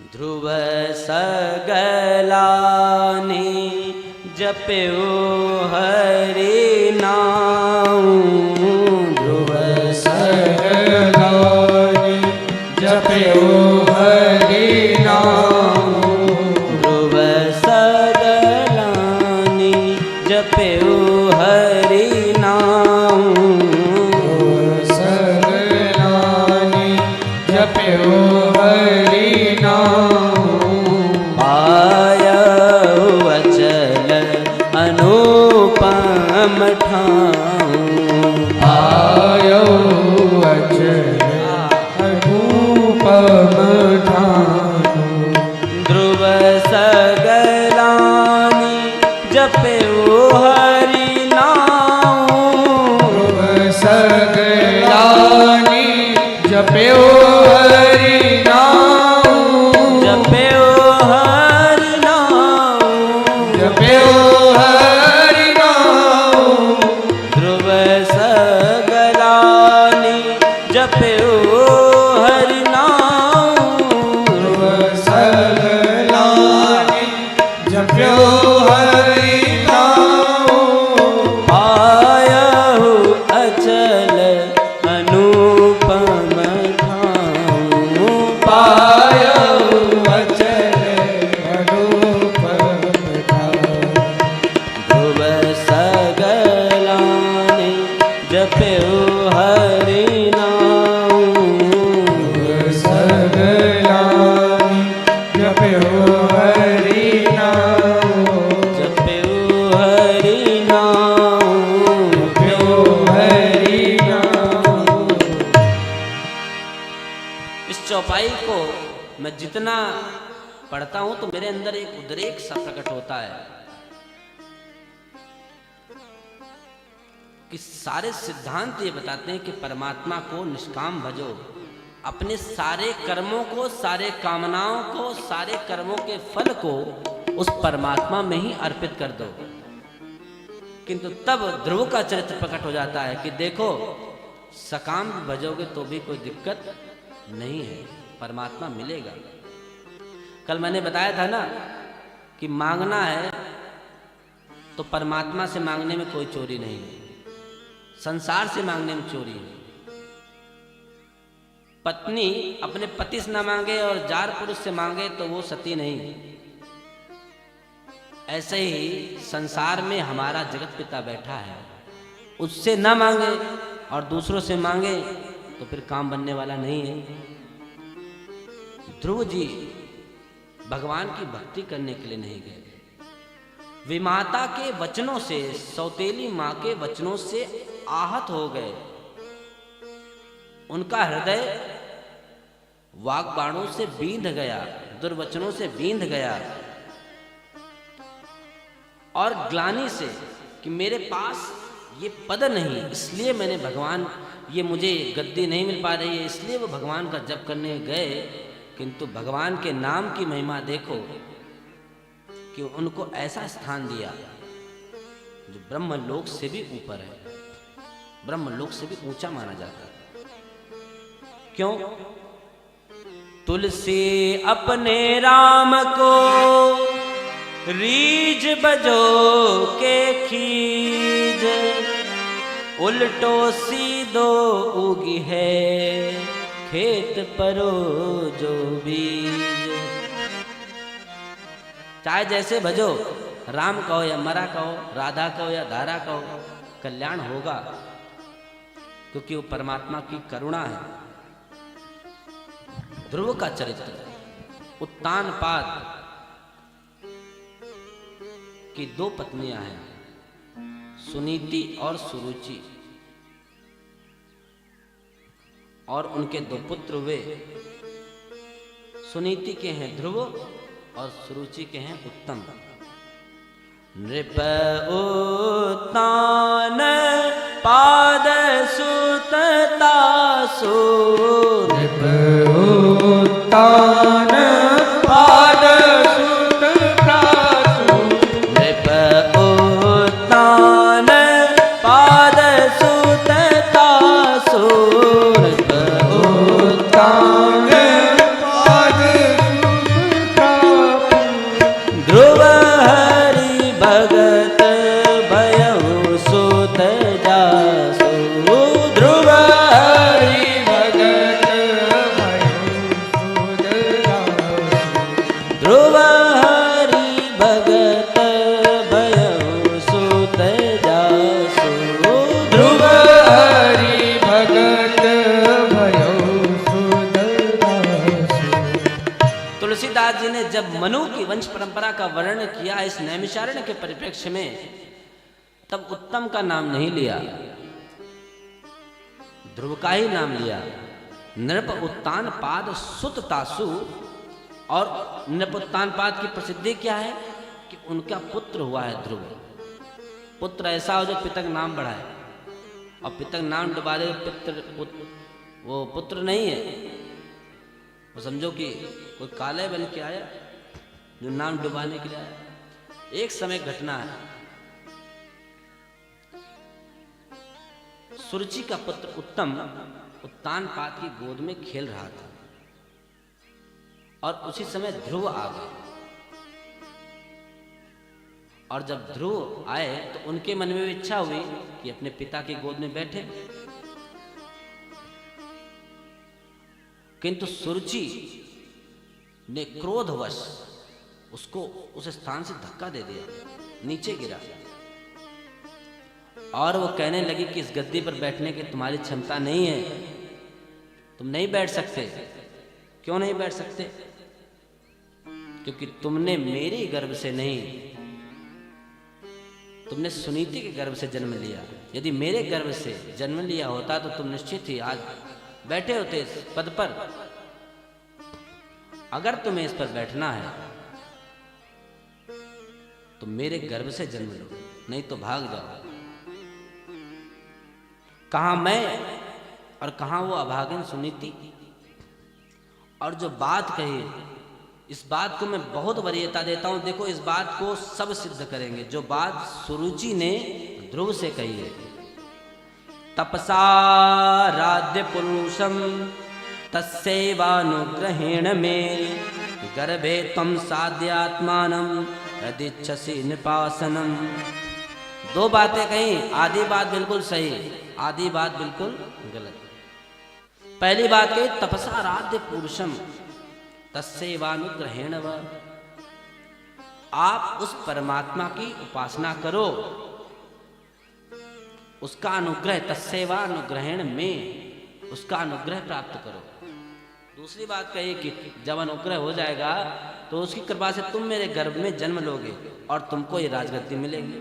ध्रुव सगलाने जप्यो हरि नाम। ध्रुव सगलाने जप्यो हरि नाम। ध्रुव सगलाने जप्यो हरि नाम। ध्रुव सगलाने जप्यो हरि नाम। आयहु अचल अनुपम ठाम। आयहु अचल अनुपम ठाम। ध्रुव सगलाने जप्यो हरि नाम। ध्रुव सगलाने जप्यो हरि नाम। जप्यो हरि नाम। जप्यो हरि नाम। ध्रुव सगलाने जप्यो हरि नाम। ध्रुव सगलाने जप्यो हरि नाम। आयहु अचल अनुपम ठाम। पायहु अचल अनुपम ठाम। ध्रुव सगलाने जप्यो हरि नाम। ध्रुव सगलाने जप्यो हरि नाम। जप्यो हरि नाम। जप्यो हरि नाम। इस चौपाई को मैं जितना पढ़ता हूं तो मेरे अंदर एक उद्रेक सा प्रकट होता है कि सारे सिद्धांत ये बताते हैं कि परमात्मा को निष्काम भजो। अपने सारे कर्मों को, सारे कामनाओं को, सारे कर्मों के फल को उस परमात्मा में ही अर्पित कर दो। किंतु तब ध्रुव का चरित्र प्रकट हो जाता है कि देखो, सकाम भी भजोगे तो भी कोई दिक्कत नहीं है, परमात्मा मिलेगा। कल मैंने बताया था ना कि मांगना है तो परमात्मा से मांगने में कोई चोरी नहीं है, संसार से मांगने में चोरी है। पत्नी अपने पति से ना मांगे और जार पुरुष से मांगे तो वो सती नहीं। ऐसे ही संसार में हमारा जगत पिता बैठा है, उससे ना मांगे और दूसरों से मांगे तो फिर काम बनने वाला नहीं है। ध्रुव जी भगवान की भक्ति करने के लिए नहीं गए। विमाता के वचनों से, सौतेली मां के वचनों से आहत हो गए। उनका हृदय वाग्बाणों से बींध गया, दुर्वचनों से बींध गया और ग्लानि से कि मेरे पास ये पद नहीं, इसलिए मैंने भगवान, ये मुझे गद्दी नहीं मिल पा रही है, इसलिए वो भगवान का जप करने गए। किंतु भगवान के नाम की महिमा देखो कि उनको ऐसा स्थान दिया जो ब्रह्मलोक से भी ऊपर है, ब्रह्मलोक से भी ऊंचा माना जाता है। क्यों? तुलसी अपने राम को रीज बजो के खीज। उल्टो सीधो उगी है खेत परो जो बीज। चाहे जैसे भजो, राम कहो या मरा कहो, राधा कहो या धारा कहो, कल्याण होगा, क्योंकि वो परमात्मा की करुणा है। ध्रुव का चरित्र, उत्तानपाद की दो पत्नियां हैं, सुनीति और सुरुचि, और उनके दो पुत्र हुए। सुनीति के हैं ध्रुव और सुरुचि के हैं उत्तम। नृप उत्तान पाद सुततासु। नृप उत्तान पाद सुततासु। नृप उत्तान पाद सुततासु। नृप उत्तान पाद ध्रुव हरि भगत भयउ सुत जासु। ध्रुव हरि भगत भयो सुत जासु। तुलसीदास जी ने जब मनु की वंश परंपरा का वर्णन किया इस नैमिषारण्य के परिप्रेक्ष्य में, तब उत्तम का नाम नहीं लिया, ध्रुव का ही नाम लिया। नृप उत्तान पाद सुत तासु। और नृप उत्तान पाद की प्रसिद्धि क्या है कि उनका पुत्र हुआ है ध्रुव। पुत्र ऐसा हो जो पिता का नाम बढ़ाए, और पिता का नाम डुबा दे वो पुत्र नहीं है, वो समझो कि कोई काले बन के आया जो नाम डुबाने के लिए आया। एक समय घटना है, सुरुचि का पुत्र उत्तम उत्तान पाद की गोद में खेल रहा था, और उसी समय ध्रुव आ गए। और जब ध्रुव आए तो उनके मन में इच्छा हुई कि अपने पिता की गोद में बैठे, किंतु सुरुचि ने क्रोधवश उसको उस स्थान से धक्का दे दिया, नीचे गिरा, और वो कहने लगी कि इस गद्दी पर बैठने की तुम्हारी क्षमता नहीं है, तुम नहीं बैठ सकते। क्यों नहीं बैठ सकते? क्योंकि तुमने मेरी गर्भ से नहीं, तुमने सुनीति के गर्भ से जन्म लिया। यदि मेरे गर्भ से जन्म लिया होता तो तुम निश्चित ही आज बैठे होते इस पद पर। अगर तुम्हें इस पर बैठना है तो मेरे गर्भ से जन्म लो, नहीं तो भाग जाओ। कहां मैं और कहां वो अभागिन सुनीति। और जो बात कही, इस बात को मैं बहुत वरीयता देता हूं। देखो, इस बात को सब सिद्ध करेंगे। जो बात सुरुचि ने ध्रुव से कही है, तपसा राध्य पुरुषम तस्यैवानुग्रहेण मे गर्भे त्वं साध्यात्मानं यदिच्छसि निपासनम। दो बातें कही, आधी बात बिल्कुल सही, आधी बात बिल्कुल गलत। पहली बात कही, तपसा आराध्य पुरुषम तस्यैवानुग्रहेण व। आप उस परमात्मा की उपासना करो, उसका अनुग्रह, तस्यैवानुग्रहेण में, उसका अनुग्रह प्राप्त करो। दूसरी बात कही कि जब अनुग्रह हो जाएगा तो उसकी कृपा से तुम मेरे गर्भ में जन्म लोगे और तुमको ये राजगद्दी मिलेगी।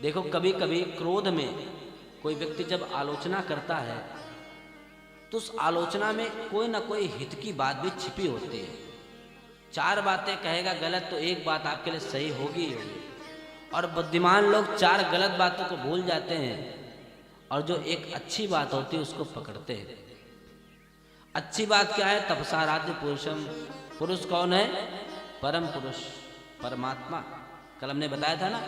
देखो, कभी कभी क्रोध में कोई व्यक्ति जब आलोचना करता है तो उस आलोचना में कोई ना कोई हित की बात भी छिपी होती है। चार बातें कहेगा गलत तो एक बात आपके लिए सही होगी ही होगी। और बुद्धिमान लोग चार गलत बातों को भूल जाते हैं और जो एक अच्छी बात होती है उसको पकड़ते हैं। अच्छी बात क्या है? तपसाराध्य पुरुषम। पुरुष कौन है? परम पुरुष, परमात्मा। कल हमने बताया था ना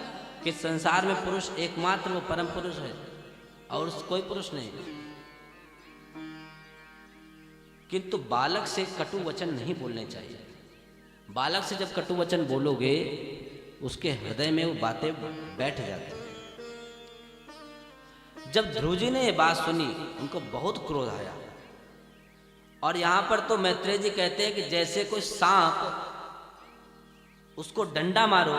कि संसार में पुरुष एकमात्र वो परम पुरुष है और कोई पुरुष नहीं। किंतु बालक से कटु वचन नहीं बोलने चाहिए। बालक से जब कटु वचन बोलोगे उसके हृदय में वो बातें बैठ जाती हैं। जब ध्रुव जी ने ये बात सुनी उनको बहुत क्रोध आया। और यहां पर तो मैत्रेय जी कहते हैं कि जैसे कोई सांप, उसको डंडा मारो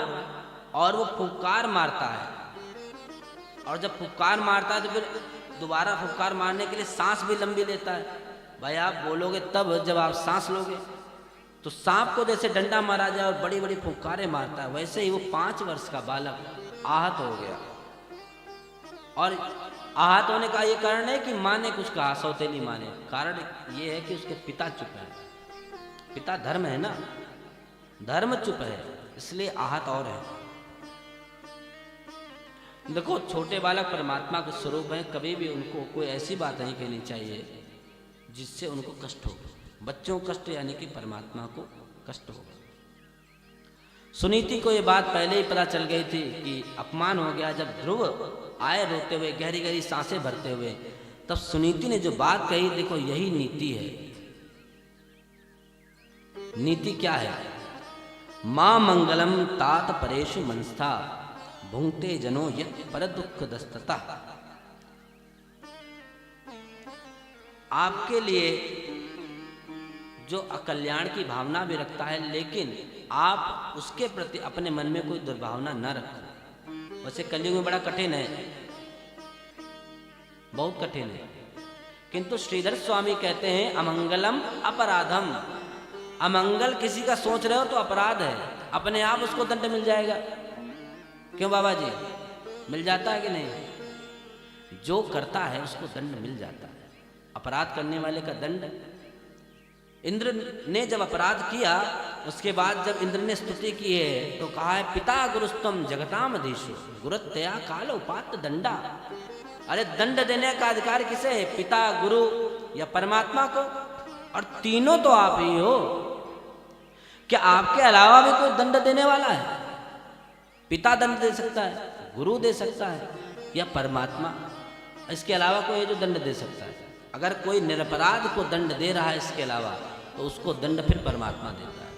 और वो फुफकार मारता है, और जब फुफकार मारता है तो फिर दोबारा फुफकार मारने के लिए सांस भी लंबी लेता है। भाई आप बोलोगे तब जब आप सांस लोगे। तो सांप को जैसे डंडा मारा जाए और बड़ी बड़ी फुफकारें मारता है, वैसे ही वो 5 वर्ष का बालक आहत हो गया। और आहत होने का ये कारण है कि माँ ने कुछ कहा, सौतेली माँ ने। कारण ये है कि उसके पिता चुप है। पिता धर्म है ना, धर्म चुप है, इसलिए आहत और है। देखो, छोटे बालक परमात्मा के स्वरूप हैं, कभी भी उनको कोई ऐसी बात नहीं कहनी चाहिए जिससे उनको कष्ट हो। बच्चों को कष्ट यानी कि परमात्मा को कष्ट हो। सुनीति को ये बात पहले ही पता चल गई थी कि अपमान हो गया। जब ध्रुव आए रोते हुए, गहरी गहरी सांसें भरते हुए, तब सुनीति ने जो बात कही, देखो यही नीति है। नीति क्या है? मां मंगलम तात परेशु मनस्था भुंक्ते जनो यत् पर दुख दस्तता। आपके लिए जो अकल्याण की भावना भी रखता है, लेकिन आप उसके प्रति अपने मन में कोई दुर्भावना न रखो। वैसे कलयुग में बड़ा कठिन है, बहुत कठिन है, किंतु श्रीधर स्वामी कहते हैं अमंगलम अपराधम। अमंगल किसी का सोच रहे हो तो अपराध है, अपने आप उसको दंड मिल जाएगा। क्यों बाबा जी, मिल जाता है कि नहीं? जो करता है उसको दंड मिल जाता है। अपराध करने वाले का दंड, इंद्र ने जब अपराध किया उसके बाद जब इंद्र ने स्तुति की है तो कहा है पिता गुरुस्तम जगताम अधीशो गुरुत्तया काल उपात्त दंडा। अरे दंड देने का अधिकार किसे है? पिता, गुरु या परमात्मा को? और तीनों तो आप ही हो। क्या आपके अलावा भी कोई दंड देने वाला है? पिता दंड दे सकता है, गुरु दे सकता है, या परमात्मा? इसके अलावा कोई है जो दंड दे सकता है? अगर कोई निरपराध को दंड दे रहा है इसके अलावा, तो उसको दंड फिर परमात्मा देता है।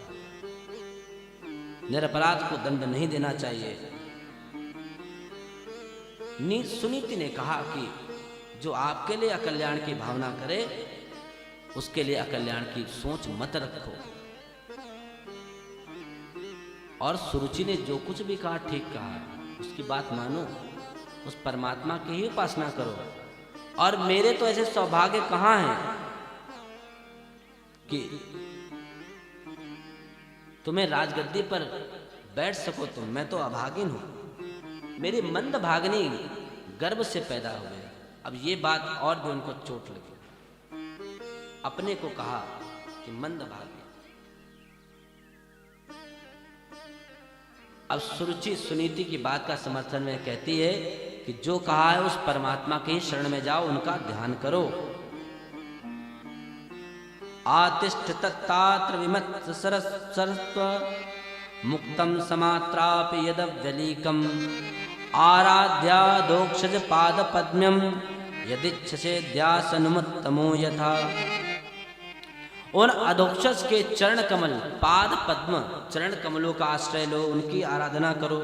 निरपराध को दंड नहीं देना चाहिए। सुनीति ने कहा कि जो आपके लिए अकल्याण की भावना करे उसके लिए अकल्याण की सोच मत रखो। और सुरुचि ने जो कुछ भी कहा ठीक कहा, उसकी बात मानो, उस परमात्मा की ही उपासना करो। और मेरे तो ऐसे सौभाग्य कहाँ हैं कि तुम्हें राजगद्दी पर बैठ सको तुम, मैं तो अभागिन हूं। मेरी मंद भागनी गर्भ से पैदा हुए। अब ये बात और भी उनको चोट लगी। अपने को कहा कि मंद भागी। अब सुरुचि सुनीति की बात का समर्थन में कहती है कि जो कहा है उस परमात्मा के ही शरण में जाओ, उनका ध्यान करो। आतिष्ठ तत्तात्र विमत्त सरस्व मुक्तम समात्रापि यदव्यलीकम आराध्यादोक्षज पाद पद्म्यम यदिच्छसे ध्यासनुमत्तमो यथा। उन अधोक्षज के चरण कमल, पाद पद्म, चरण कमलों का आश्रय लो, उनकी आराधना करो।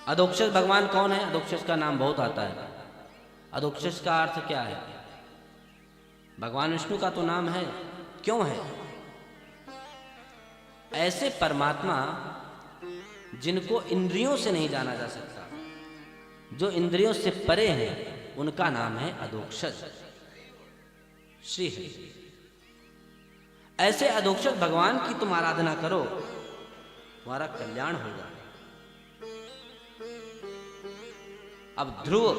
अधोक्षज भगवान कौन है? अधोक्षज का नाम बहुत आता है। अधोक्षज का अर्थ क्या है? भगवान विष्णु का तो नाम है। क्यों है? ऐसे परमात्मा जिनको इंद्रियों से नहीं जाना जा सकता, जो इंद्रियों से परे हैं, उनका नाम है अधोक्षज, श्री हरि। ऐसे अधोक्षज भगवान की तुम आराधना करो, तुम्हारा कल्याण होगा। अब ध्रुव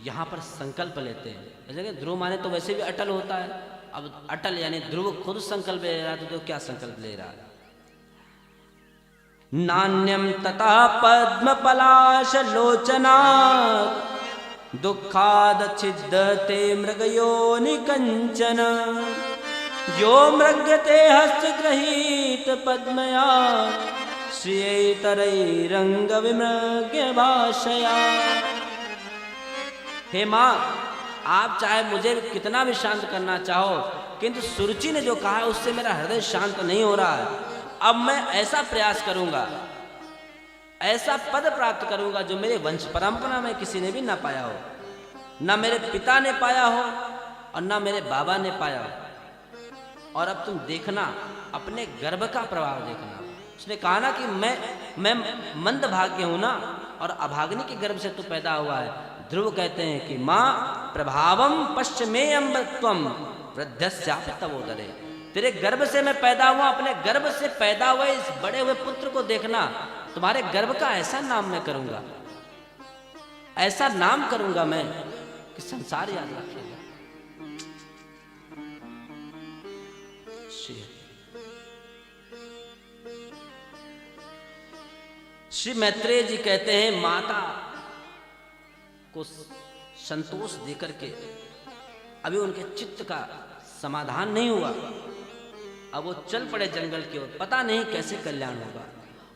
यहां पर संकल्प लेते हैं। जैसे ध्रुव माने तो वैसे भी अटल होता है। अब अटल यानी ध्रुव खुद संकल्प ले रहा है, तो क्या संकल्प ले रहा है? नान्यम तथा पद्म पलाश लोचना दुखादच्छिद्यते मृगयो निकंचन यो मृग्यते हस्तगृहीत पद्मया श्रियैतरैरंग विमृग्य भाषया। हे माँ, आप चाहे मुझे कितना भी शांत करना चाहो, किंतु सुरुचि ने जो कहा है उससे मेरा हृदय शांत नहीं हो रहा है। अब मैं ऐसा प्रयास करूंगा, ऐसा पद प्राप्त करूंगा जो मेरे वंश परंपरा में किसी ने भी ना पाया हो, ना मेरे पिता ने पाया हो और ना मेरे बाबा ने पाया हो। और अब तुम देखना, अपने गर्भ का प्रभाव देखना। उसने कहा ना कि मैं मंद भाग्य हूं ना, और अभाग्नि के गर्भ से तू पैदा हुआ है। ध्रुव कहते हैं कि माँ प्रभावम पश्चिमे अम्बत्वम वृद्धस्यापि तवोदरे। तेरे गर्भ से मैं पैदा हुआ, अपने गर्भ से पैदा हुए इस बड़े हुए पुत्र को देखना। तुम्हारे गर्भ का ऐसा नाम मैं करूंगा, ऐसा नाम करूंगा मैं कि संसार याद रखेगा। श्री मैत्रेय जी कहते हैं माता को संतोष देकर के अभी उनके चित्त का समाधान नहीं हुआ। अब वो चल पड़े जंगल की ओर, पता नहीं कैसे कल्याण होगा।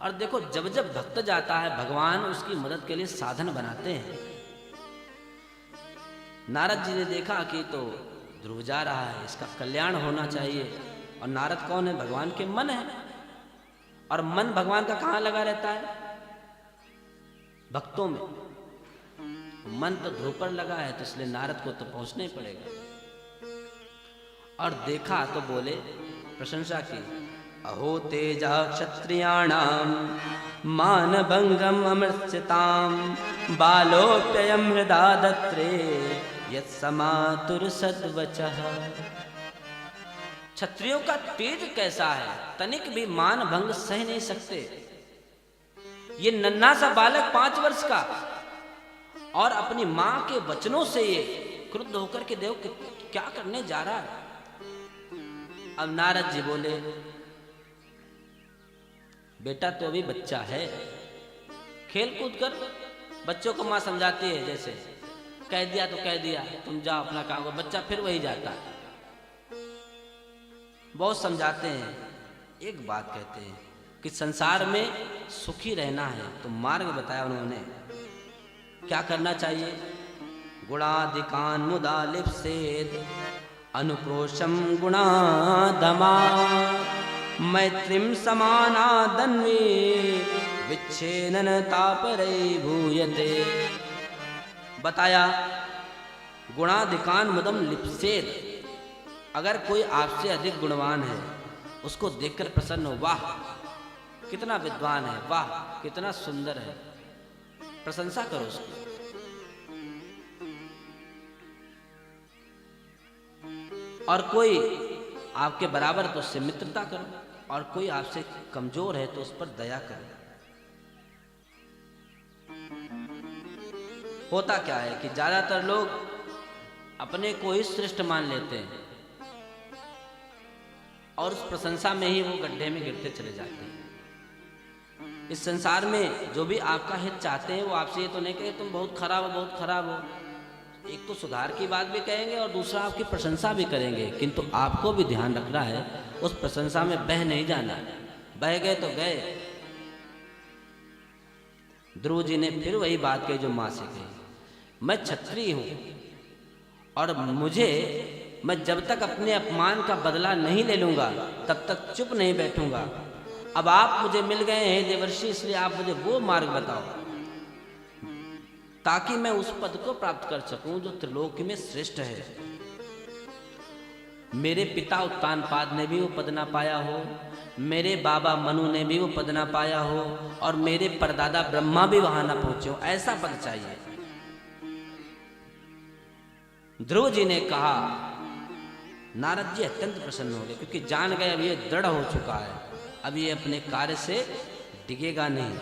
और देखो, जब जब भक्त जाता है भगवान उसकी मदद के लिए साधन बनाते हैं। नारद जी ने देखा कि तो ध्रुव जा रहा है, इसका कल्याण होना चाहिए। और नारद कौन है? भगवान के मन है। और मन भगवान का कहाँ लगा रहता है? भक्तों में। मन तो ध्रुव पर लगा है, तो इसलिए नारद को तो पहुंचना ही पड़ेगा। और देखा तो बोले, प्रशंसा की, अहो तेजा क्षत्रियाणाम मानभंगम अमृतताम बालोप्ययम हृदा दत्रे यत्समातुर सद्वचः। क्षत्रियों का तेज कैसा है, तनिक भी मान भंग सह नहीं सकते। ये नन्हा सा बालक 5 वर्ष का, और अपनी मां के वचनों से ये क्रुद्ध होकर के देखो क्या करने जा रहा है। अब नारद जी बोले, बेटा तो अभी बच्चा है, खेल कूद कर। बच्चों को मां समझाती है, जैसे कह दिया तो कह दिया, तुम जाओ अपना काम करो, बच्चा फिर वही जाता है। बहुत समझाते हैं, एक बात कहते हैं कि संसार में सुखी रहना है, तो मार्ग बताया उन्होंने, क्या करना चाहिए। गुणादिकान मुदा लिप्सेद अनुक्रोशम गुणाधमा मैत्रिम समानादन्वे विच्छेदन तापरे भूयते। बताया, गुणादिकान मुदम लिप्सेद, अगर कोई आपसे अधिक गुणवान है उसको देखकर प्रसन्न हो, वाह कितना विद्वान है, वाह कितना सुंदर है, प्रशंसा करो उसकी। और कोई आपके बराबर तो उससे मित्रता करो, और कोई आपसे कमजोर है तो उस पर दया करो। होता क्या है कि ज्यादातर लोग अपने को ही श्रेष्ठ मान लेते हैं और उस प्रशंसा में ही वो गड्ढे में गिरते चले जाते हैं। इस संसार में जो भी आपका हित चाहते हैं वो आपसे ये तो नहीं कहे तुम बहुत खराब हो, बहुत खराब हो। एक तो सुधार की बात भी कहेंगे और दूसरा आपकी प्रशंसा भी करेंगे, किंतु आपको भी ध्यान रखना है उस प्रशंसा में बह नहीं जाना। बह गए तो गए। ध्रुव जी ने फिर वही बात कही जो मां से कही, मैं क्षत्रिय हूं और मैं जब तक अपने अपमान का बदला नहीं ले लूंगा तब तक चुप नहीं बैठूंगा। अब आप मुझे मिल गए हैं देवर्षि, इसलिए आप मुझे वो मार्ग बताओ ताकि मैं उस पद को प्राप्त कर सकूं जो त्रिलोक में श्रेष्ठ है। मेरे पिता उत्तानपाद ने भी वो पद ना पाया हो, मेरे बाबा मनु ने भी वो पद ना पाया हो, और मेरे परदादा ब्रह्मा भी वहां ना पहुंचे हो, ऐसा पद चाहिए। ध्रुव जी ने कहा, नारद जी अत्यंत प्रसन्न हो गए क्योंकि जान गए अब ये दृढ़ हो चुका है, अब ये अपने कार्य से डिगेगा नहीं।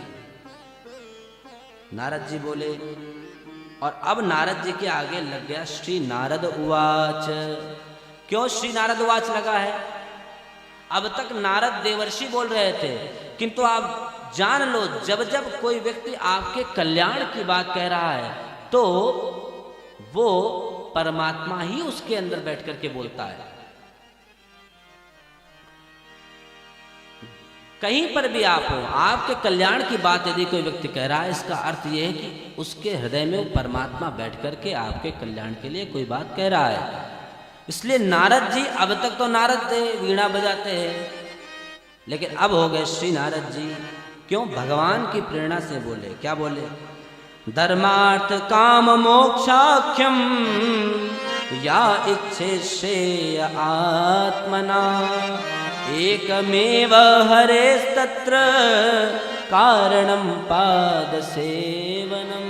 नारद जी बोले, और अब नारद जी के आगे लग गया श्री नारद उवाच। क्यों श्री नारद उवाच लगा है? अब तक नारद देवर्षि बोल रहे थे, किंतु आप जान लो जब जब कोई व्यक्ति आपके कल्याण की बात कह रहा है तो वो परमात्मा ही उसके अंदर बैठ करके बोलता है। कहीं पर भी आप हो, आपके कल्याण की बात यदि कोई व्यक्ति कह रहा है, इसका अर्थ यह है कि उसके हृदय में वो परमात्मा बैठ करके आपके कल्याण के लिए कोई बात कह रहा है। इसलिए नारद जी, अब तक तो नारद थे, वीणा बजाते हैं, लेकिन अब हो गए श्री नारद जी। क्यों? भगवान की प्रेरणा से बोले। क्या बोले? धर्मार्थ काम मोक्षाख्यम या इच्छे श्रेय आत्मना एकमेव हरेस्तत्र कारणम पाद सेवनम।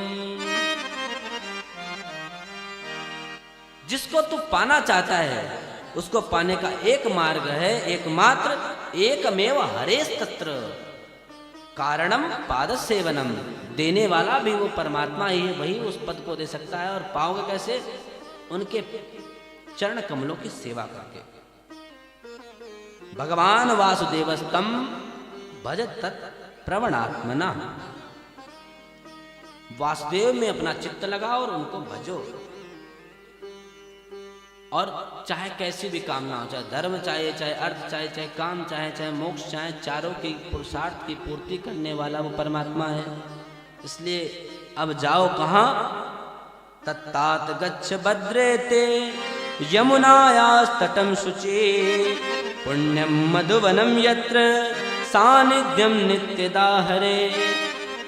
जिसको तू पाना चाहता है उसको पाने का एक मार्ग है, एकमात्र, एकमेव हरेस्तत्र कारणम पाद सेवनम। देने वाला भी वो परमात्मा ही है, वही उस पद को दे सकता है। और पाओगे कैसे? उनके चरण कमलों की सेवा करके। भगवान वासुदेवस्तम भज तत् प्रवणात्मना। वासुदेव में अपना चित्त लगाओ और उनको भजो। और चाहे कैसी भी कामना हो, चाहे धर्म चाहिए, चाहे अर्थ चाहिए, चाहे काम चाहिए, चाहे मोक्ष चाहे, चारों की पुरुषार्थ की पूर्ति करने वाला वो परमात्मा है। इसलिए अब जाओ कहाँ? तत्तात गच्छ भद्रेते यमुनायास्तटं शुचि पुण्यम मधुवनम यत्र सानिध्यम नित्यदा हरे।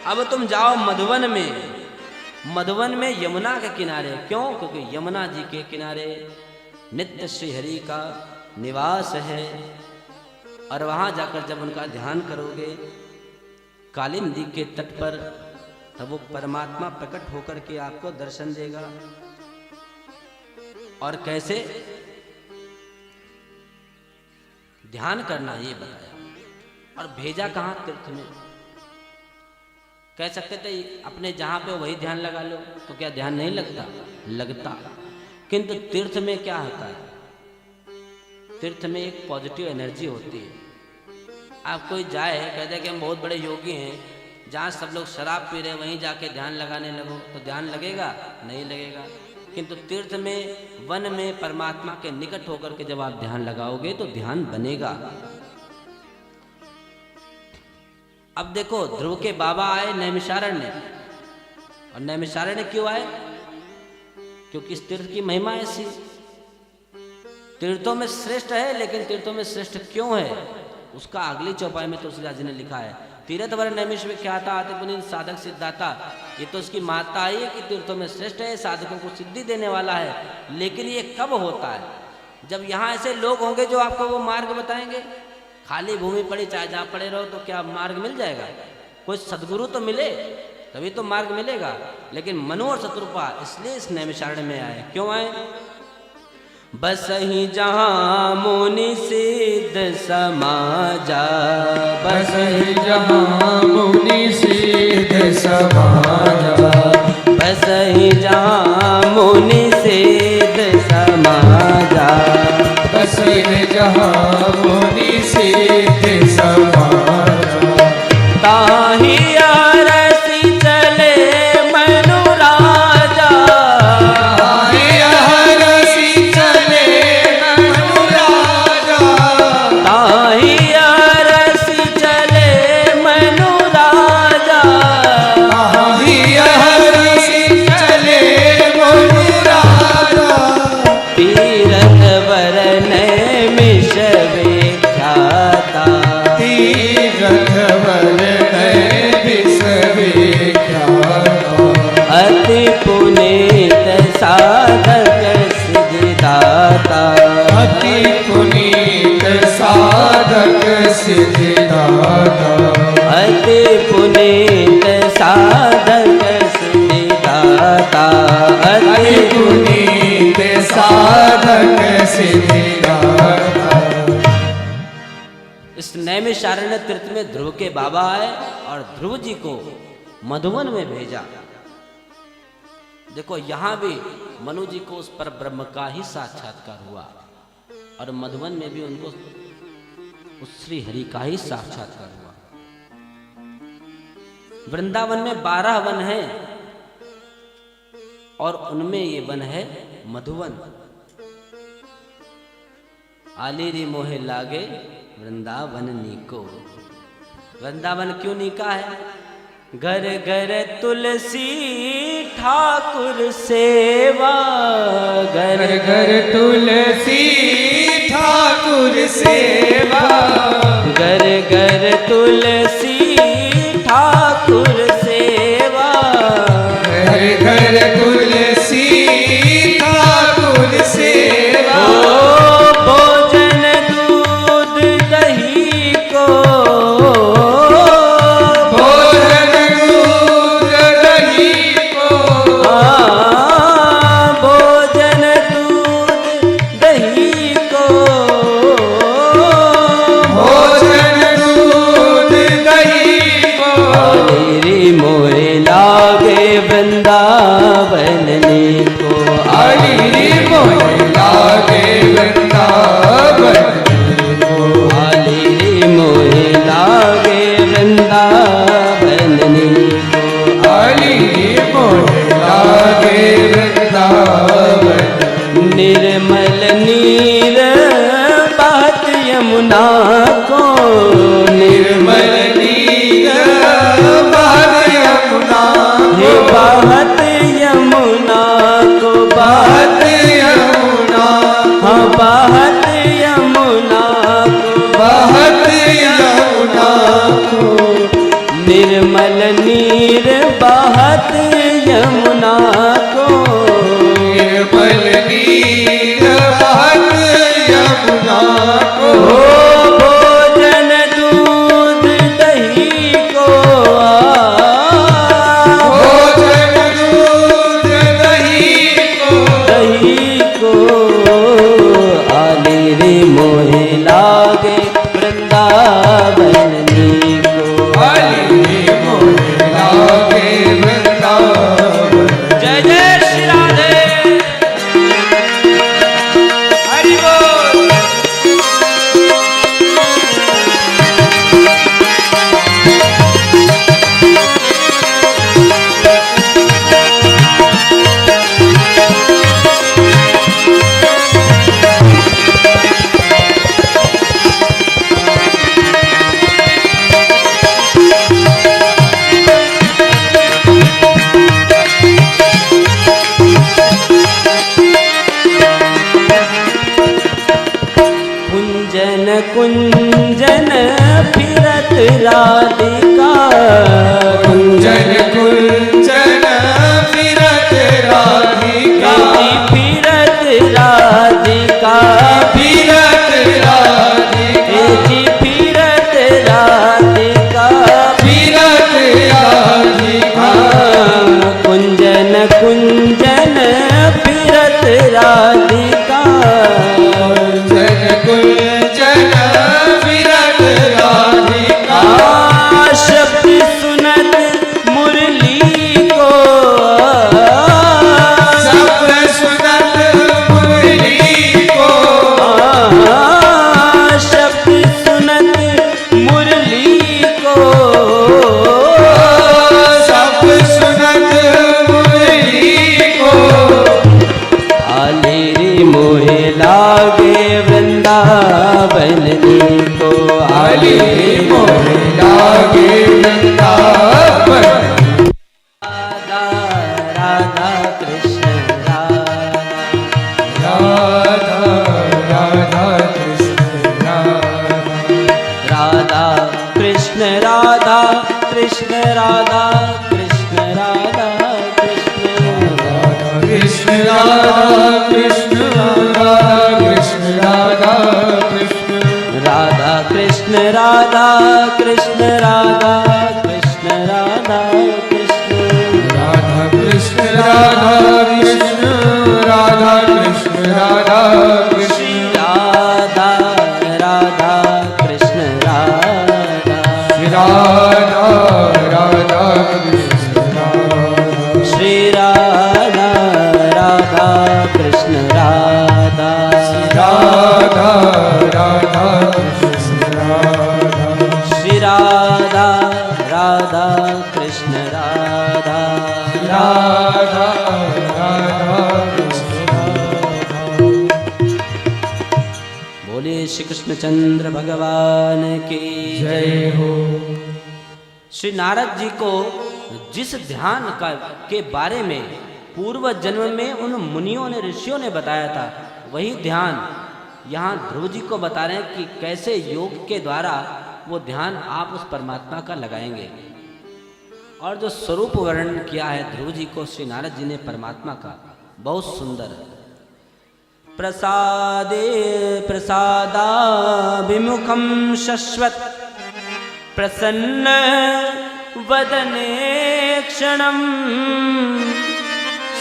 अब तुम जाओ मधुवन में, मधुवन में यमुना के किनारे। क्यों? क्योंकि यमुना जी के किनारे नित्य श्री हरि का निवास है। और वहाँ जाकर जब उनका ध्यान करोगे काली नदी के तट पर, तब वो परमात्मा प्रकट होकर के आपको दर्शन देगा। और कैसे ध्यान करना ये बताया। और भेजा कहाँ? तीर्थ में। कह सकते थे अपने जहाँ पे वही ध्यान लगा लो, तो क्या ध्यान नहीं लगता? लगता। किंतु तीर्थ में क्या होता है? तीर्थ में एक पॉजिटिव एनर्जी होती है। आप कोई जाए, कहते हैं कि हम बहुत बड़े योगी हैं, जहाँ सब लोग शराब पी रहे हैं वहीं जाके ध्यान लगाने लगो, तो ध्यान लगेगा? नहीं लगेगा। किंतु तीर्थ में, वन में परमात्मा के निकट होकर के जब आप ध्यान लगाओगे तो ध्यान बनेगा। अब देखो, ध्रुव के बाबा आए नैमिषारण्य, और नैमिषारण्य क्यों आए? क्योंकि इस तीर्थ की महिमा ऐसी। तीर्थों में श्रेष्ठ है, लेकिन तीर्थों में श्रेष्ठ क्यों है उसका अगली चौपाई में तुलसीदास जी ने लिखा है। तीर्थ वर नैमिष विख्याता आते पुनीत साधक सिद्धाता। ये तो उसकी माता आई है कि तीर्थों में श्रेष्ठ है, साधकों को सिद्धि देने वाला है। लेकिन ये कब होता है? जब यहाँ ऐसे लोग होंगे जो आपको वो मार्ग बताएंगे। खाली भूमि पड़ी, चाहे जहाँ पड़े रहो, तो क्या मार्ग मिल जाएगा? कोई सदगुरु तो मिले, तभी तो मार्ग मिलेगा। लेकिन मनु और शत्रुपा इसलिए इस नैमिषारण्य में आए। क्यों आए? बस ही जहाँ मुनि सिद्ध समाजा, बस ही जहाँ मुनि सिद्ध समाजा, बस ही जहाँ मुनि सिद्ध समाजा, बस ही जहाँ मुनि सिद्ध समाजा, ताहि अरसि चले मनु राजा, ताहि अरसि चले मनु राजा, ताहि अरसि चले मनु राजा, ताहि अरसि चले मनु राजा, तीरथ वर नैमिष विख्याता, तीरथ वर नैमिष विख्याता, अति पुनीत साधक सिद्धिदाता, अति पुनीत साधक सिद्धिदाता, अति पुनीत साधक सिद्धिदाता, अति पुनीत साधक सिद्धिदाता। इस नैमिषारण्य तीर्थ में ध्रुव के बाबा आए और ध्रुव जी को मधुवन में भेजा। देखो, यहाँ भी मनु जी को उस पर ब्रह्म का ही साक्षात्कार हुआ, और मधुवन में भी उनको उस श्री हरि का ही साक्षात्कार हुआ। वृंदावन में 12 वन हैं, और उनमें ये वन है मधुवन। आलीरी मोहे लागे वृंदावन नीको। वृंदावन क्यों नीका है? घर घर तुलसी ठाकुर सेवा, घर घर घर तुलसी ठाकुर सेवा, घर घर तुलसी ठाकुर सेवा, घर घर तुलसी ठाकुर सेवा, ओ भोजन दूध दही को, भोजन दूध दही को, भोजन दूध दही को, भोजन दूध दही को, आलीरी मोहे लागे वृंदावन नीको, आलीरी मोहे लागे वृंदावन नीको, आलीरी मोहे लागे वृंदावन नीको, आलीरी मोहे लागे वृंदावन, निर्मल नीर बहत यमुना को, निर्मल नीर बहत यमुना हे को, बहत यमुना को, बहत यमुना, हाँ बहत यमुना को, बहत यमुना को, निर्मल नीर बहत यमुना को, निर्मल नीर बहत कुंजन फिरत राधिका, कुंजन कुंजन फिरत राधिका, फिरत राधिका, फिरत राधिका, फिरत राधिका, फिरत राधिका, कुंजन कुंजन फिरत राधिका, कुंजन कुंजन फिरत राधिका, शब्द सुनत मुरली को, शब्द सुनत मुरली को, शब्द सुनत मुरली को, शब्द सुनत मुरली को, आले रे मोहे लागे वृंदावन को, आली मोहे लागे वृंदावन, राधा राधा कृष्ण राधा, राधा राधा कृष्ण राधा, राधा कृष्ण राधा कृष्ण राधा कृष्ण राधा कृष्ण, राधा कृष्ण राधा कृष्ण राधा कृष्ण, राधा कृष्ण राधा कृष्ण, राधा कृष्ण राधा कृष्ण, राधा कृष्ण राधा कृष्ण, राधा कृष्ण राधा कृष्ण, राधा कृष्ण राधा कृष्ण, श्री राधा राधा कृष्ण राधा, राधा राधा कृष्ण राधा, श्री राधा राधा कृष्ण राधा, राधा राधा कृष्ण राधा। बोले श्री कृष्णचंद्र भगवान की जय हो। श्री नारद जी को जिस ध्यान का के बारे में पूर्व जन्म में उन मुनियों ने ऋषियों ने बताया था, वही ध्यान यहाँ ध्रुव जी को बता रहे हैं कि कैसे योग के द्वारा वो ध्यान आप उस परमात्मा का लगाएंगे। और जो स्वरूप वर्णन किया है ध्रुव जी को श्री नारद जी ने परमात्मा का, बहुत सुंदर है। प्रसादे प्रसादाभिमुखम शश्वत प्रसन्न वदने क्षणम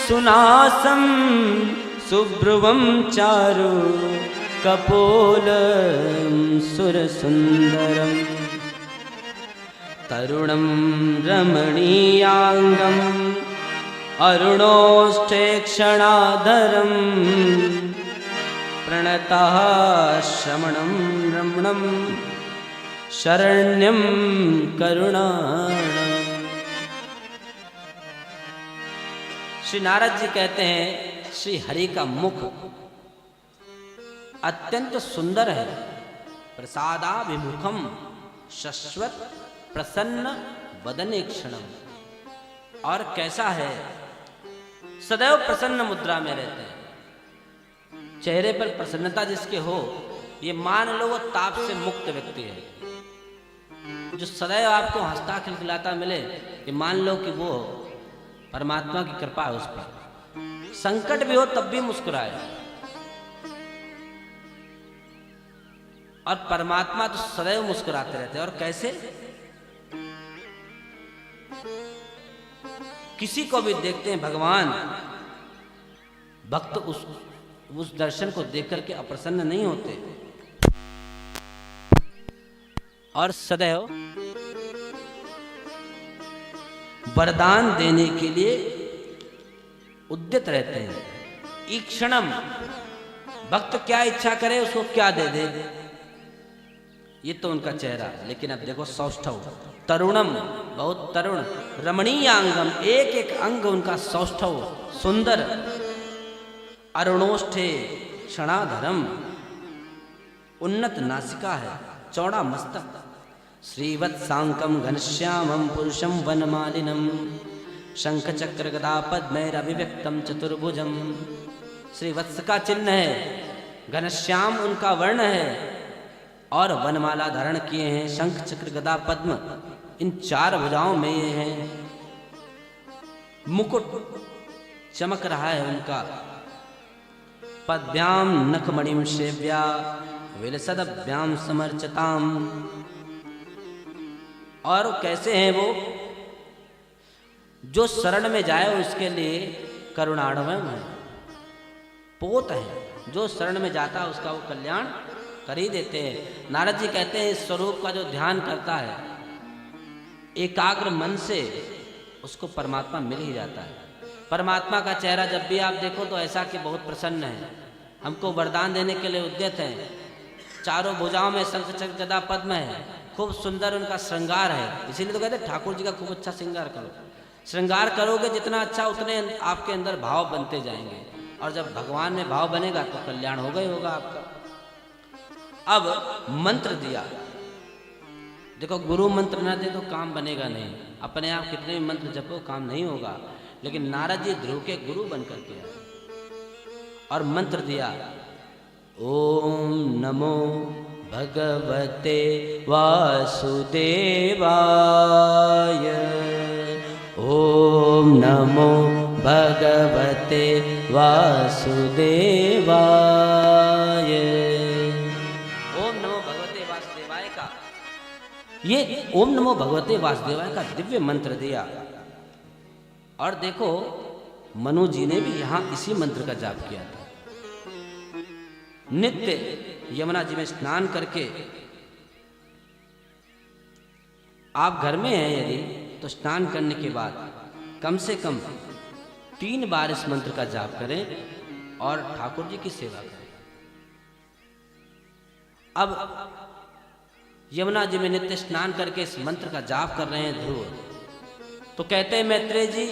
सुनासम सुभ्रुवम चारु कपोलम सुरसुंदरम तरुणम रमणीयांगम अरुणोष्ठे क्षणाधरम प्रणतः श्रमणं रमणं शरण्यं करुणाणं। श्री नारद जी कहते हैं श्री हरि का मुख अत्यंत सुंदर है। प्रसादाभिमुखम शश्वत प्रसन्न वदने क्षणम। और कैसा है, सदैव प्रसन्न मुद्रा में रहते हैं। चेहरे पर प्रसन्नता जिसके हो, ये मान लो वो ताप से मुक्त व्यक्ति है। जो सदैव आपको हंसता खिलखिलाता मिले, ये मान लो कि वो परमात्मा की कृपा है उस पर। संकट भी हो तब भी मुस्कुराए। और परमात्मा तो सदैव मुस्कुराते रहते हैं। और कैसे, किसी को भी देखते हैं भगवान, भक्त उस दर्शन को देख करके अप्रसन्न नहीं होते और सदैव वरदान देने के लिए उद्यत रहते हैं। ईक्षणम, भक्त क्या इच्छा करे उसको क्या दे दे, ये तो उनका चेहरा। लेकिन अब देखो सौष्ठव, तरुणम, बहुत तरुण, रमणीयांगम, एक एक अंग उनका सौष्ठव सुंदर, अरुणोष्ठे क्षणाधरम, उन्नत नासिका है, चौड़ा मस्तक, श्रीवत्सांकम घनश्यामम पुरुषम वनमालिनम, शंख चक्र गदा पद्मैरभिव्यक्तम चतुर्भुजम। श्रीवत्स का चिन्ह है, घनश्याम उनका वर्ण है, और वनमाला धारण किए हैं, शंख चक्र गदा पद्म इन 4 भुजाओं में ये हैं, मुकुट चमक रहा है उनका, पद्भ्याम नखमणिम सेव्या विलसद्भ्याम समर्चताम। और कैसे हैं वो, जो शरण में जाए उसके लिए करुणाढ़वम है, पोत है, जो शरण में जाता है उसका वो कल्याण कर ही देते हैं। नारद जी कहते हैं इस स्वरूप का जो ध्यान करता है एकाग्र मन से उसको परमात्मा मिल ही जाता है। परमात्मा का चेहरा जब भी आप देखो तो ऐसा कि बहुत प्रसन्न है, हमको वरदान देने के लिए उद्यत है, चारों भुजाओं में शंख चक्र गदा पद्म है, खूब सुंदर उनका श्रृंगार है। इसीलिए तो कहते हैं ठाकुर जी का खूब अच्छा श्रृंगार करो, श्रृंगार करोगे जितना अच्छा उतने आपके अंदर भाव बनते जाएंगे, और जब भगवान में भाव बनेगा तो कल्याण होगा ही होगा आपका। अब मंत्र दिया, देखो गुरु मंत्र ना दे तो काम बनेगा नहीं, अपने आप कितने भी मंत्र जपो काम नहीं होगा, लेकिन नारद जी ध्रुव के गुरु बनकर के आए और मंत्र दिया, ओम नमो भगवते वासुदेवाय, ओम नमो भगवते वासुदेवाय। ओम नमो भगवते वासुदेवाय का, ये ओम नमो भगवते वासुदेवाय का दिव्य मंत्र दिया। और देखो मनु जी ने भी यहां इसी मंत्र का जाप किया था। नित्य यमुना जी में स्नान करके, आप घर में हैं यदि तो स्नान करने के बाद कम से कम 3 बार इस मंत्र का जाप करें और ठाकुर जी की सेवा करें। अब यमुना जी में नित्य स्नान करके इस मंत्र का जाप कर रहे हैं ध्रुव, तो कहते हैं मैत्रेय जी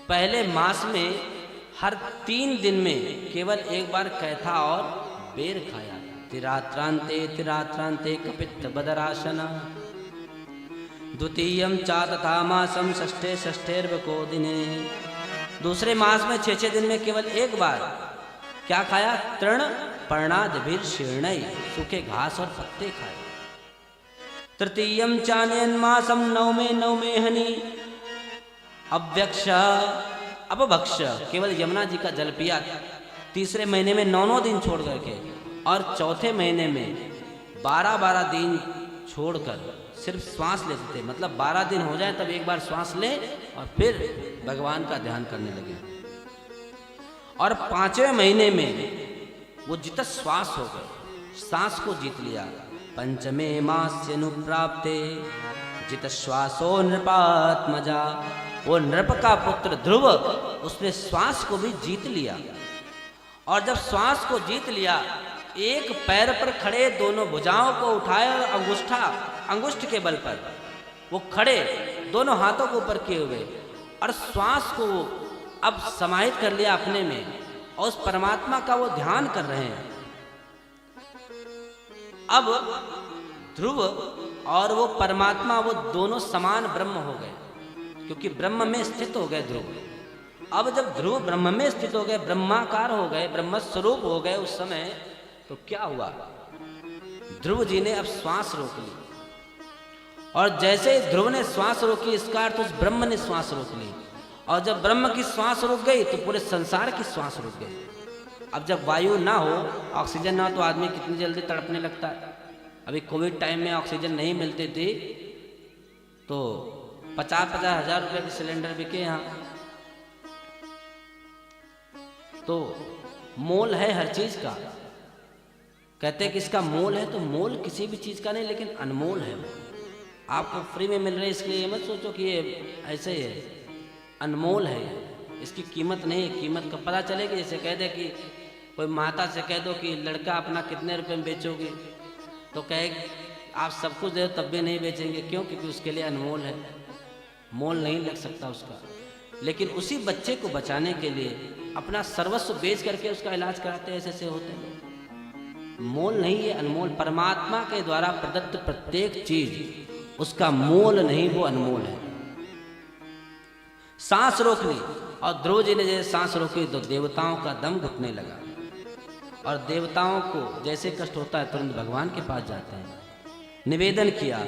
पहले मास में हर 3 दिन में केवल एक बार कैथा और बेर खाया, तिरात्रांते कपित्थ बदराशना, द्वितीयम चा तथा मासम षष्ठेर्वको दिने। दूसरे मास में 6 दिन में केवल एक बार क्या खाया, तृण पर्णादिभिर शीर्णै, सूखे घास और पत्ते खाए। तृतीयम चानयन मासम नवमे हनि अव्यक्ष अपभक्ष, केवल यमुना जी का जल पिया 3 महीने में 9 दिन छोड़ करके, और 4 महीने में 12 दिन छोड़कर सिर्फ श्वास लेते थे, मतलब 12 दिन हो जाए तब एक बार श्वास ले और फिर भगवान का ध्यान करने लगे। और 5वें महीने में वो जित श्वास हो गए, सांस को जीत लिया। पंचमे मास्य अनुप्राप्ते जित श्वासो नृपात्मजा, वो नृप का पुत्र ध्रुव उसने श्वास को भी जीत लिया। और जब श्वास को जीत लिया, एक पैर पर खड़े दोनों भुजाओं को उठाए और अंगुष्ठ के बल पर वो खड़े दोनों हाथों को ऊपर किए हुए, और श्वास को अब समाहित कर लिया अपने में, और उस परमात्मा का वो ध्यान कर रहे हैं। अब ध्रुव और वो परमात्मा वो दोनों समान ब्रह्म हो गए, क्योंकि ब्रह्म में स्थित हो गए ध्रुव। अब जब ध्रुव ब्रह्म में स्थित हो गए, ब्रह्माकार हो गए, ब्रह्म स्वरूप हो गए उस समय, तो क्या हुआ, ध्रुव जी ने अब श्वास रोक ली। और जैसे ही ध्रुव ने श्वास रोकी, इसका अर्थ उस ब्रह्म ने श्वास रोक ली। और जब ब्रह्म की श्वास रुक गई तो पूरे संसार की श्वास रुक गई। अब जब वायु ना हो, ऑक्सीजन ना हो, तो आदमी कितनी जल्दी तड़पने लगता है। अभी कोविड टाइम में ऑक्सीजन नहीं मिलती थी तो 50-50 हज़ार रुपये के सिलेंडर बिके यहाँ। तो मोल है हर चीज का, कहते हैं कि इसका मोल है, तो मोल किसी भी चीज का नहीं, लेकिन अनमोल है। आपको फ्री में मिल रहे हैं इसलिए ये मत सोचो कि ये ऐसे ही है, अनमोल है, इसकी कीमत नहीं है। कीमत कब पता चलेगी? जैसे कह दे कि कोई माता से कह दो कि लड़का अपना कितने रुपए में बेचोगे, तो कहे आप सब कुछ दे तब भी नहीं बेचेंगे। क्यों? क्योंकि उसके लिए अनमोल है, मोल नहीं लग सकता उसका। लेकिन उसी बच्चे को बचाने के लिए अपना सर्वस्व बेच करके उसका इलाज कराते हैं, ऐसे होते हैं। मोल नहीं है, अनमोल। परमात्मा के द्वारा प्रदत्त प्रत्येक चीज उसका मोल नहीं, वो अनमोल है। सांस रोक ली, और ध्रुव जी ने जैसे सांस रोकी तो देवताओं का दम घुटने लगा। और देवताओं को जैसे कष्ट होता है तुरंत भगवान के पास जाते हैं। निवेदन किया,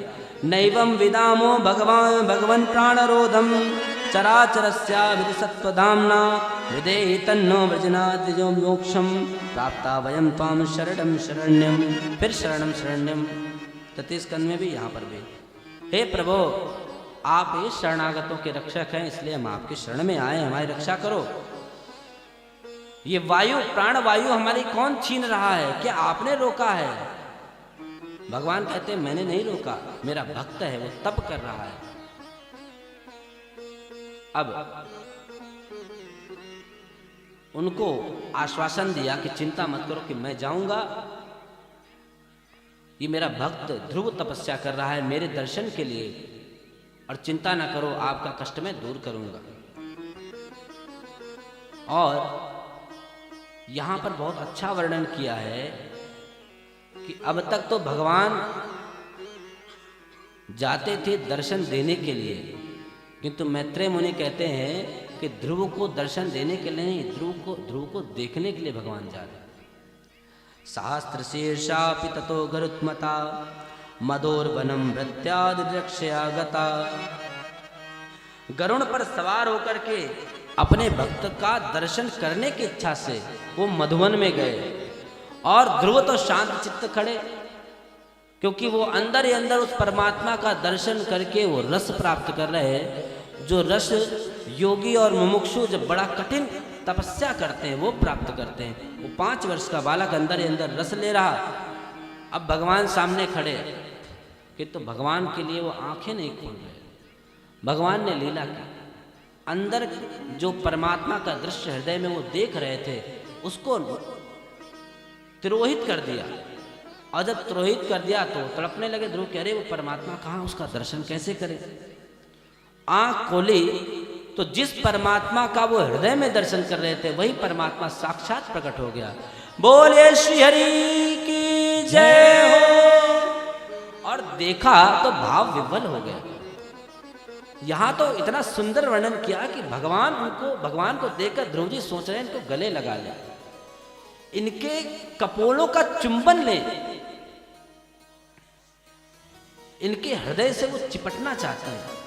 नैवं विदामो भगवान भगवन् प्राणरोधम चराचरस्याभिधि सत्त्वधाम्ना हृदये तन्नो वृजनाद्विजो मोक्षम प्राप्ता वयं त्वां शरणं शरण्यम। फिर शरणं शरण्यम 33 स्कंद में भी, यहाँ पर भी, हे प्रभु आप ये शरणागतों के रक्षक हैं, इसलिए हम आपकी शरण में आए, हमारी रक्षा करो। ये वायु, प्राण वायु हमारी कौन छीन रहा है? क्या आपने रोका है? भगवान कहते हैं मैंने नहीं रोका, मेरा भक्त है, वो तप कर रहा है। अब उनको आश्वासन दिया कि चिंता मत करो कि मैं जाऊंगा, ये मेरा भक्त ध्रुव तपस्या कर रहा है मेरे दर्शन के लिए, और चिंता ना करो आपका कष्ट मैं दूर करूंगा। और यहां पर बहुत अच्छा वर्णन किया है कि अब तक तो भगवान जाते थे दर्शन देने के लिए, किंतु मैत्रेय मुनि कहते हैं कि ध्रुव को दर्शन देने के लिए नहीं, ध्रुव को देखने के लिए भगवान जा रहे। सहस्त्र शीर्षापि ततो गरुत्मता मदोर्वनम वृत्यादिरक्षया गता। गरुण पर सवार होकर के अपने भक्त का दर्शन करने की इच्छा से वो मधुवन में गए, और ध्रुव तो शांत चित्त खड़े, क्योंकि वो अंदर ही अंदर उस परमात्मा का दर्शन करके वो रस प्राप्त कर रहे हैं, जो रस योगी और मुमुक्षु जब बड़ा कठिन तपस्या करते हैं वो प्राप्त करते हैं। वो 5 वर्ष का बालक अंदर ही अंदर रस ले रहा, अब भगवान सामने खड़े, किंतु तो भगवान के लिए वो आंखें नहीं खोल रहे। भगवान ने लीला की, अंदर जो परमात्मा का दृश्य हृदय में वो देख रहे थे उसको तिरोहित कर दिया, और जब तिरोहित कर दिया तो तड़पने लगे। ध्रुव कह रहे वो परमात्मा कहाँ, उसका दर्शन कैसे करें? आंख खोली तो जिस परमात्मा का वो हृदय में दर्शन कर रहे थे वही परमात्मा साक्षात प्रकट हो गया। बोले श्री हरि की जय हो। और देखा तो भाव विह्वल हो गया। यहां तो इतना सुंदर वर्णन किया कि भगवान को देखकर ध्रुव जी सोच रहे हैं इनको गले लगा ले, इनके कपोलों का चुंबन ले, इनके हृदय से वो चिपटना चाहते हैं।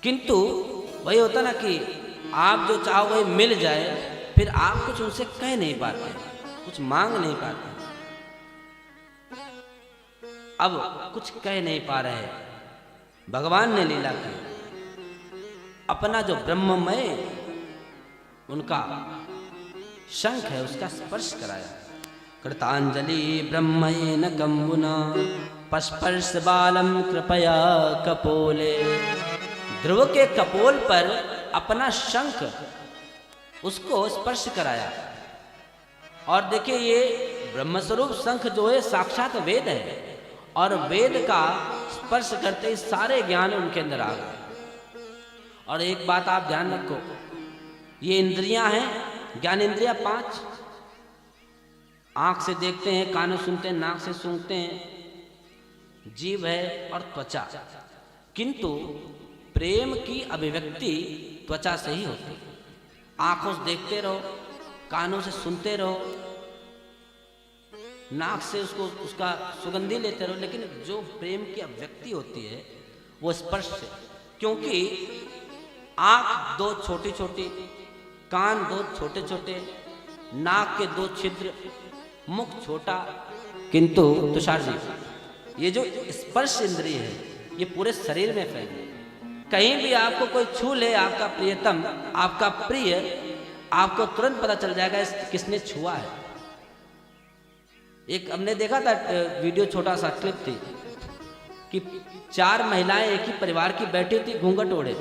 किंतु वही होता ना कि आप जो चाहो वही मिल जाए, फिर आप कुछ उनसे कह नहीं पाते, कुछ मांग नहीं पाते। अब कुछ कह नहीं पा रहे, भगवान ने लीला की, अपना जो ब्रह्ममय उनका शंख है उसका स्पर्श कराया। कृतांजलि ब्रह्मयेन कंबुना पस्पर्श बालम कृपया कपोले। ध्रुव के कपोल पर अपना शंख उसको स्पर्श कराया। और देखिए ये ब्रह्मस्वरूप शंख जो है साक्षात वेद है, और वेद का स्पर्श करते ही सारे ज्ञान उनके अंदर आ गए। और एक बात आप ध्यान रखो, ये इंद्रियां हैं, ज्ञान इंद्रियां 5, आंख से देखते हैं, कानों सुनते हैं, नाक से सूंघते हैं, जीव है और त्वचा। किंतु प्रेम की अभिव्यक्ति त्वचा से ही होती है। आंखों से देखते रहो, कानों से सुनते रहो, नाक से उसका सुगंधी लेते रहो, लेकिन जो प्रेम की अभिव्यक्ति होती है वो स्पर्श से। क्योंकि आंख 2 छोटी छोटी, कान 2 छोटे छोटे, नाक के 2 छिद्र, मुख छोटा, किंतु तुषार जी ये जो स्पर्श इंद्रिय है ये पूरे शरीर में फैली। कहीं भी आपको कोई छू ले, आपका प्रियतम, आपका प्रिय, आपको तुरंत पता चल जाएगा किसने छुआ है। एक हमने देखा था वीडियो, छोटा सा क्लिप थी कि 4 महिलाएं एक ही परिवार की बैठी थी घूंघट ओढ़े,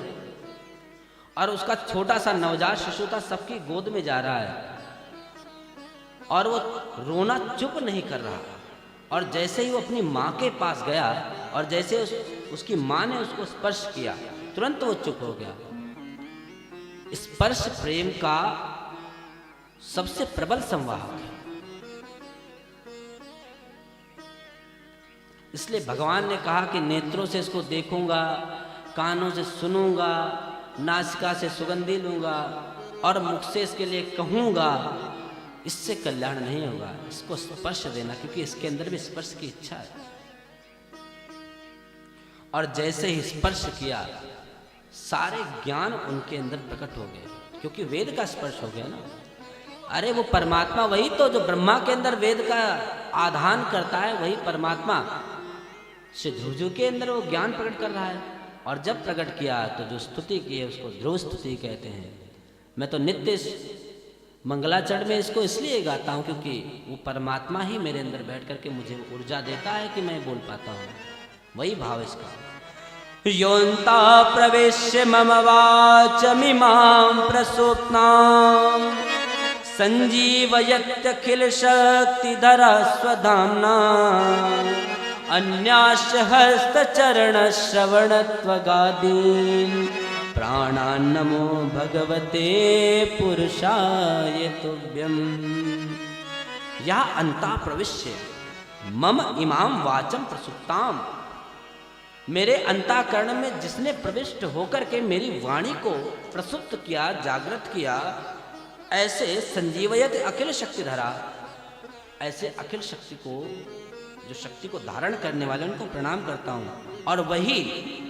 और उसका छोटा सा नवजात शिशु था सबकी गोद में जा रहा है, और वो रोना चुप नहीं कर रहा। और जैसे ही वो अपनी माँ के पास गया और जैसे उसकी माँ ने उसको स्पर्श किया, तुरंत वो चुप हो गया। स्पर्श प्रेम का सबसे प्रबल संवाहक है। इसलिए भगवान ने कहा कि नेत्रों से इसको देखूंगा, कानों से सुनूंगा, नासिका से सुगंधी लूंगा, और मुख से इसके लिए कहूंगा। इससे कल्याण नहीं होगा, इसको स्पर्श देना, क्योंकि इसके अंदर भी स्पर्श की इच्छा है। और जैसे ही स्पर्श किया सारे ज्ञान उनके अंदर प्रकट हो गए, क्योंकि वेद का स्पर्श हो गया ना। अरे वो परमात्मा वही तो जो ब्रह्मा के अंदर वेद का आधान करता है, वही परमात्मा श्री ध्रुव जी के अंदर वो ज्ञान प्रकट कर रहा है। और जब प्रकट किया तो जो स्तुति की है उसको ध्रुव स्तुति कहते हैं। मैं तो नित्य मंगलाचरण में इसको इसलिए गाता हूँ क्योंकि वो परमात्मा ही मेरे अंदर बैठ करके मुझे ऊर्जा देता है कि मैं बोल पाता हूँ। वही भाव इसका। योन्ता प्रवेश्य मम वाचमिमां प्रसूप्तां संजीवयत्यखिल शक्तिधरा स्वधाम्ना अन्याश्च हस्तचरणश्रवणत्वगादीन् प्राणान्नमो भगवते पुरुषाय तुभ्यम्। या अन्ता प्रविश्य मम इमां वाचम प्रसुप्तां, मेरे अंतःकरण में जिसने प्रविष्ट होकर के मेरी वाणी को प्रसुप्त किया, जागृत किया, ऐसे संजीवयत अखिल शक्तिधरा, ऐसे अखिल शक्ति को, जो शक्ति को धारण करने वाले, उनको प्रणाम करता हूँ। और वही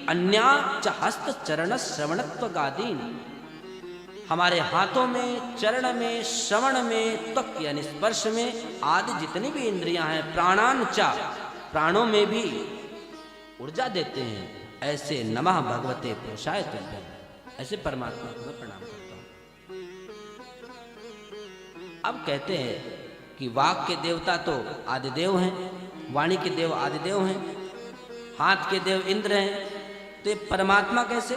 अन्याच हस्त चरण श्रवणत्व गादीन, हमारे हाथों में, चरण में, श्रवण में, त्वक यानी स्पर्श में आदि जितनी भी इंद्रियां हैं, प्राणांचा, प्राणों में भी ऊर्जा देते हैं। ऐसे नमः भगवते पुरुषाय तुभ्यम्, ऐसे परमात्मा को मैं प्रणाम करता हूँ। अब कहते हैं कि वाक के देवता तो आदिदेव हैं, वाणी के देव आदिदेव हैं, हाथ के देव इंद्र हैं, तो ये परमात्मा कैसे?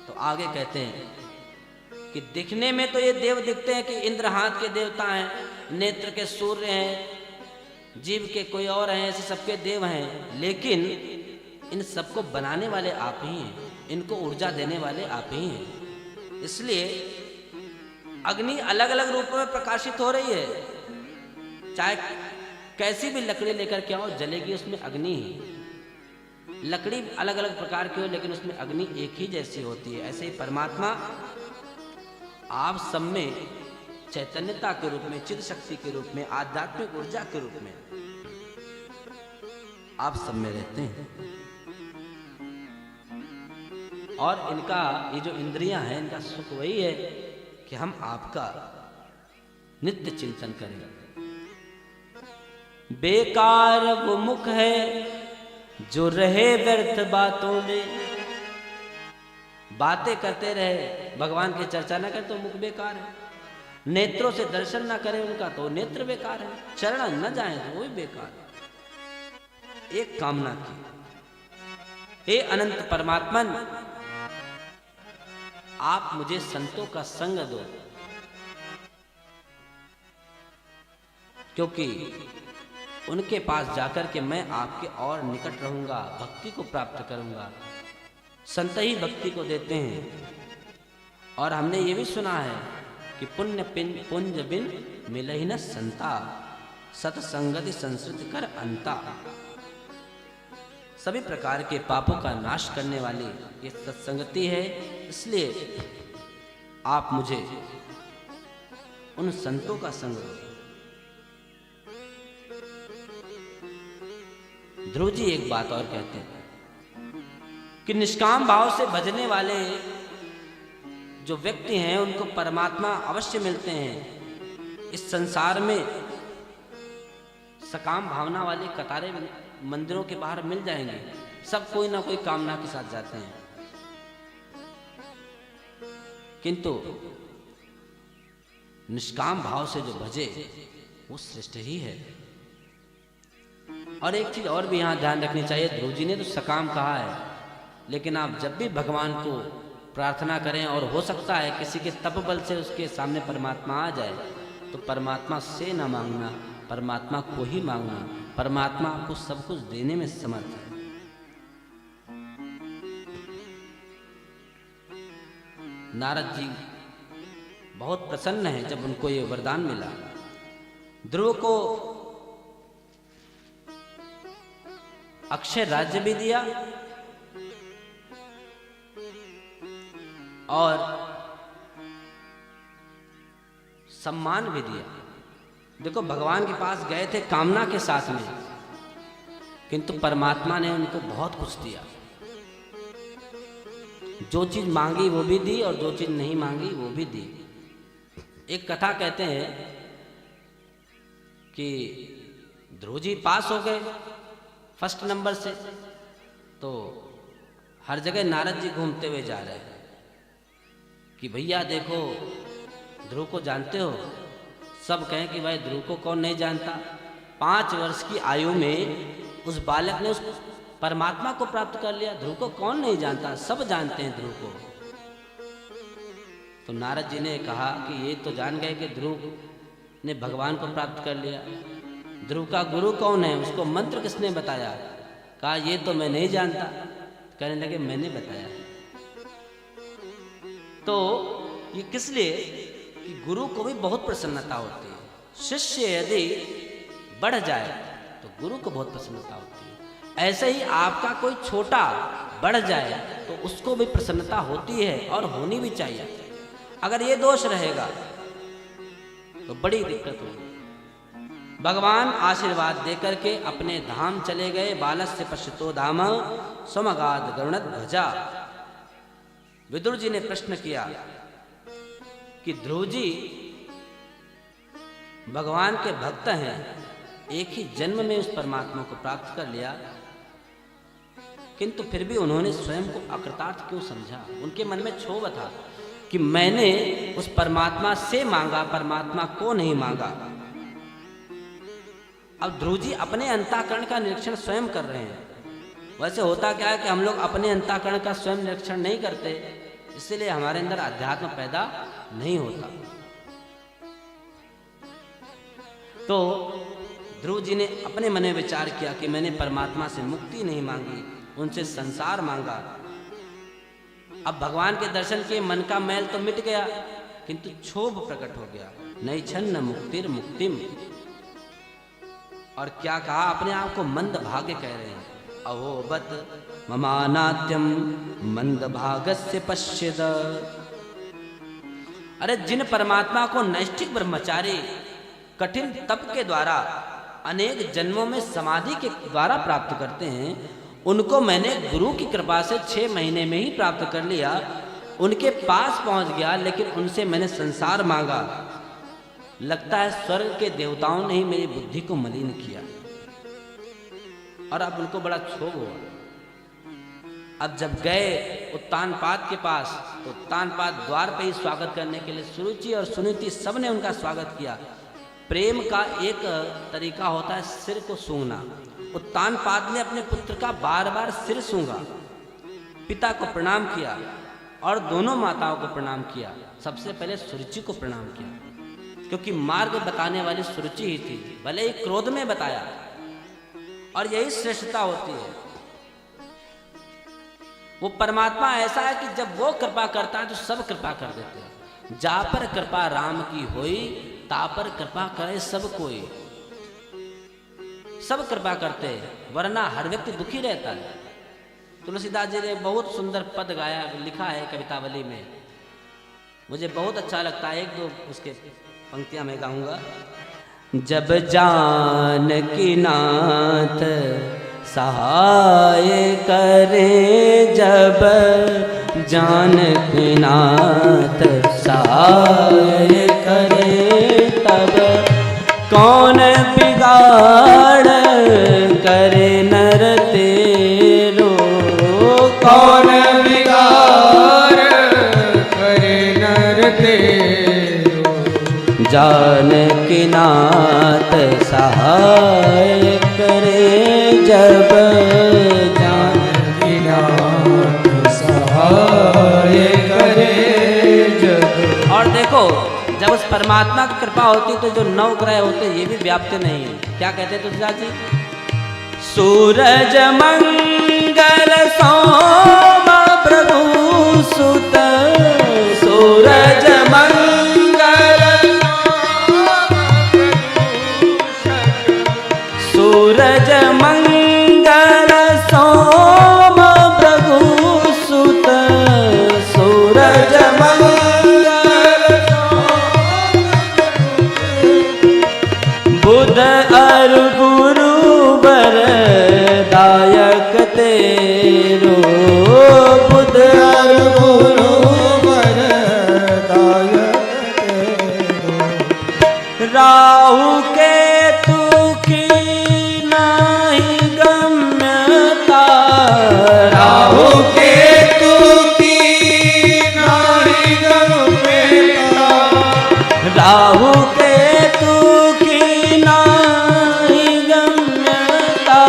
तो आगे कहते हैं कि दिखने में तो ये देव दिखते हैं कि इंद्र हाथ के देवता हैं, नेत्र के सूर्य हैं, जीव के कोई और हैं, ऐसे सबके देव हैं, लेकिन इन सबको बनाने वाले आप ही हैं, इनको ऊर्जा देने वाले आप ही हैं। इसलिए अग्नि अलग अलग रूपों में प्रकाशित हो रही है, चाहे कैसी भी लकड़ी लेकर के आओ, जलेगी उसमें अग्नि ही। लकड़ी अलग अलग प्रकार की हो लेकिन उसमें अग्नि एक ही जैसी होती है। ऐसे ही परमात्मा आप सब में चैतन्यता के रूप में, चिद शक्ति के रूप में, आध्यात्मिक ऊर्जा के रूप में आप सब में रहते हैं। और इनका ये जो इंद्रियां हैं, इनका सुख वही है कि हम आपका नित्य चिंतन करें। बेकार वो मुख है जो रहे व्यर्थ बातों में, बातें करते रहे, भगवान की चर्चा न करे तो मुख बेकार है। नेत्रों से दर्शन ना करें उनका तो नेत्र बेकार है, चरण न जाएं तो वो भी बेकार है। एक कामना की, हे अनंत परमात्मन, आप मुझे संतों का संग दो, क्योंकि उनके पास जाकर के मैं आपके और निकट रहूंगा, भक्ति को प्राप्त करूंगा। संत ही भक्ति को देते हैं। और हमने ये भी सुना है कि पुण्य पुंज बिन मिलहि न संता, सतसंगति संस्कृति कर अंता। सभी प्रकार के पापों का नाश करने वाली ये सत्संगति है। इसलिए आप मुझे उन संतों का संग दो। ध्रुव जी एक बात और कहते हैं कि निष्काम भाव से भजने वाले जो व्यक्ति हैं उनको परमात्मा अवश्य मिलते हैं। इस संसार में सकाम भावना वाले कतारे मंदिरों के बाहर मिल जाएंगे, सब कोई ना कोई कामना के साथ जाते हैं, किंतु निष्काम भाव से जो भजे वो श्रेष्ठ ही है। और एक चीज और भी यहां ध्यान रखनी चाहिए, ध्रुव जी ने तो सकाम कहा है, लेकिन आप जब भी भगवान को प्रार्थना करें, और हो सकता है किसी के तप बल से उसके सामने परमात्मा आ जाए, तो परमात्मा से ना मांगना, परमात्मा को ही मांगना। परमात्मा आपको सब कुछ देने में समर्थ है। नारद जी बहुत प्रसन्न है जब उनको ये वरदान मिला। ध्रुव को अक्षय राज्य भी दिया और सम्मान भी दिया। देखो भगवान के पास गए थे कामना के साथ में, किंतु परमात्मा ने उनको बहुत कुछ दिया। जो चीज मांगी वो भी दी और जो चीज नहीं मांगी वो भी दी। एक कथा कहते हैं कि ध्रुव जी पास हो गए फर्स्ट नंबर से, तो हर जगह नारद जी घूमते हुए जा रहे हैं कि भैया देखो ध्रुव को जानते हो। सब कहें कि भाई ध्रुव को कौन नहीं जानता। 5 वर्ष की आयु में उस बालक ने उस परमात्मा को प्राप्त कर लिया। ध्रुव को कौन नहीं जानता, सब जानते हैं ध्रुव को। तो नारद जी ने कहा कि ये तो जान गए कि ध्रुव ने भगवान को प्राप्त कर लिया। ध्रुव का गुरु कौन है, उसको मंत्र किसने बताया? कहा ये तो मैं नहीं जानता। कहने लगे मैंने बताया। तो ये किस लिए कि गुरु को भी बहुत प्रसन्नता होती है। शिष्य यदि बढ़ जाए तो गुरु को बहुत प्रसन्नता होती है। ऐसे ही आपका कोई छोटा बढ़ जाए तो उसको भी प्रसन्नता होती है और होनी भी चाहिए। अगर ये दोष रहेगा तो बड़ी दिक्कत होगी। भगवान आशीर्वाद देकर के अपने धाम चले गए। बालस्य पश्यतो धाम समगाद गरुणत भजा। विदुर जी ने प्रश्न किया कि ध्रुव जी भगवान के भक्त हैं, एक ही जन्म में उस परमात्मा को प्राप्त कर लिया, किंतु फिर भी उन्होंने स्वयं को अकृतार्थ क्यों समझा? उनके मन में क्षोभ था कि मैंने उस परमात्मा से मांगा, परमात्मा को नहीं मांगा। अब ध्रुव जी अपने अंतःकरण का निरीक्षण स्वयं कर रहे हैं। वैसे होता क्या है कि हम लोग अपने अंतःकरण का स्वयं निरीक्षण नहीं करते, इसलिए हमारे अंदर अध्यात्म पैदा नहीं होता। तो ध्रुव जी ने अपने मन में विचार किया कि मैंने परमात्मा से मुक्ति नहीं मांगी, उनसे संसार मांगा। अब भगवान के दर्शन के मन का मैल तो मिट गया, किंतु क्षोभ प्रकट हो गया। नैच्छन्न मुक्तिर् मुक्तिम। और क्या कहा? अपने आप को मंद भाग्य कह रहे हैं। अहोबत ममानाद्यम मंद भागस्य पश्यद। अरे जिन परमात्मा को नैष्ठिक ब्रह्मचारी कठिन तप के द्वारा अनेक जन्मों में समाधि के द्वारा प्राप्त करते हैं, उनको मैंने गुरु की कृपा से 6 महीने में ही प्राप्त कर लिया। उनके पास पहुंच गया, लेकिन उनसे मैंने संसार मांगा। लगता है स्वर्ग के देवताओं ने ही मेरी बुद्धि को मलिन किया। और अब उनको बड़ा क्षोभ हुआ। अब जब गए उत्तानपाद के पास, तो उत्तानपाद द्वार पे ही स्वागत करने के लिए सुरुचि और सुनीति सब ने उनका स्वागत किया। प्रेम का एक तरीका होता है सिर को सूंघना। उत्तानपाद ने अपने पुत्र का बार बार सिर सूंघा, पिता को प्रणाम किया और दोनों माताओं को प्रणाम किया। सबसे पहले सुरुचि को प्रणाम किया, क्योंकि मार्ग बताने वाली सुरुचि ही थी। भले ही क्रोध में बताया, और यही श्रेष्ठता होती है। वो परमात्मा ऐसा है कि जब वो कृपा करता है तो सब कृपा कर देते हैं। जा पर कृपा राम की होई, ता पर कृपा करे सब कोई। सब कृपा करते हैं, वरना हर व्यक्ति दुखी रहता है। तुलसीदास जी ने बहुत सुंदर पद गाया, लिखा है कवितावली में, मुझे बहुत अच्छा लगता है। 1-2 उसके पंक्तियां मैं गाऊंगा। जब जानकी नाथ सहाय करे, जब जानकी नाथ सहाय करे, तब कौन बिगाड़ करे नर तेरो। कौन बिगाड़ करे नर तेरो। जानकी नाथ सहाय करे, जब जानकी नाथ सहाय करे जब। और देखो, जब उस परमात्मा की कृपा होती तो जो 9 ग्रह होते ये भी व्याप्त नहीं है। क्या कहते हैं तुलसीदास जी? सूरज मंगल सोम प्रभु सुत। सूरज मंगल सूरज मंगल सोम प्रभु सुत। सूरज मंगल बुध अर गुरु वरदायक तेरो, बुध अर गुरु वरदायक तेरो। राहु केतु की नहीं गम्यता, राहु केतु की नाही गम्यता, राहु केतु की नहीं गम्यता,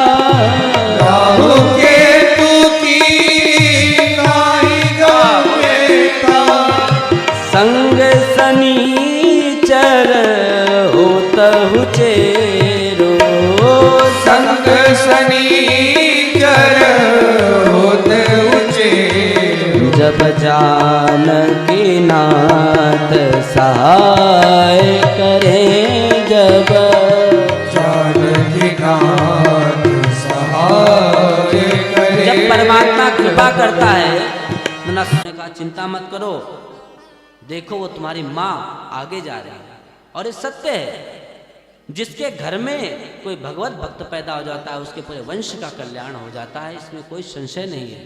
राहु केतु की नाही गम्यता। संग शनिचर होतहु चेरो, संग शनिचर होते उचेरो। जब जानकी नाथ सहाय करे, जब जानकी नाथ सहाय करे। जब परमात्मा कृपा करता है तो ना सुनने का चिंता मत करो, देखो वो तुम्हारी माँ आगे जा रही है। और ये सत्य है, जिसके घर में कोई भगवत भक्त पैदा हो जाता है उसके पूरे वंश का कल्याण हो जाता है, इसमें कोई संशय नहीं है।